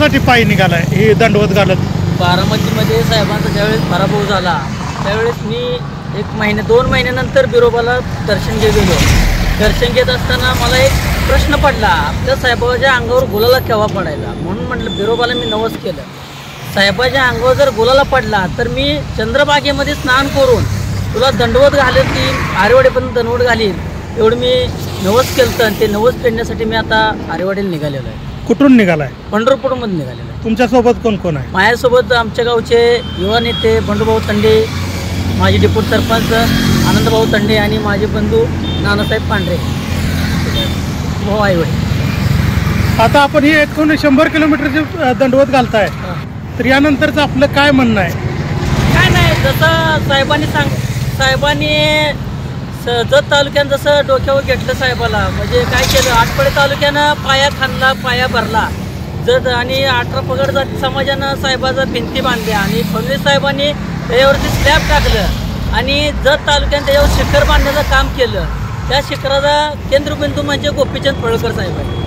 कशासाठी पायी निघालाय हे दंडवत घालत? बारामतीमध्ये साहेबांचा ज्यावेळेस पराभव झाला त्यावेळेस मी 2 महिन्यानंतर बिरोबाला दर्शन घेऊन गेलो. दर्शन घेत असताना मला एक प्रश्न पडला, आपल्या साहेबाच्या अंगावर गुलाला केव्हा पडायला, म्हणून म्हटलं बिरोबाला मी नवस केलं. साहेबाच्या अंगावर जर गुलाला पडला तर मी चंद्रभागेमध्ये स्नान करून तुला दंडवत घालेल की आरेवाडीपर्यंत दंडवत घालील एवढं मी नवस केलं. आणि ते नवस फेडण्यासाठी मी आता आरेवाडीला निघालेलो आहे. कुठून निघालाय? पंढरपूरमधून निघालेलो आहे. तुमच्यासोबत कोण कोण आहे? माझ्यासोबत आमच्या गावचे युवा नेते बंडूभाऊ तंडे, माजी डेप्युटी सरपंच आनंदभाऊ तंडे आणि माझे बंधू नानासाहेब पांढरे भाऊ आईवडील. आता आपण ही एकूण 100 किलोमीटरची दंडवत घालताय, तर यानंतरचं आपलं काय म्हणणं आहे? काय नाही, जसं साहेबांनी जत तालुक्यानं जसं डोक्यावर घेतलं साहेबाला, म्हणजे काय केलं, आटपाडी तालुक्यानं पाया खांदला, पाया भरला. जत आणि 18 पगड जाती समाजानं साहेबाचा भिंती बांधल्या आणि फडणवीस साहेबांनी त्याच्यावरती स्लॅब टाकलं आणि जत तालुक्यानं त्याच्यावर शिखर बांधण्याचं काम केलं. त्या शिखराचा केंद्रबिंदू म्हणजे गोपीचंद पडळकर साहेब आहे.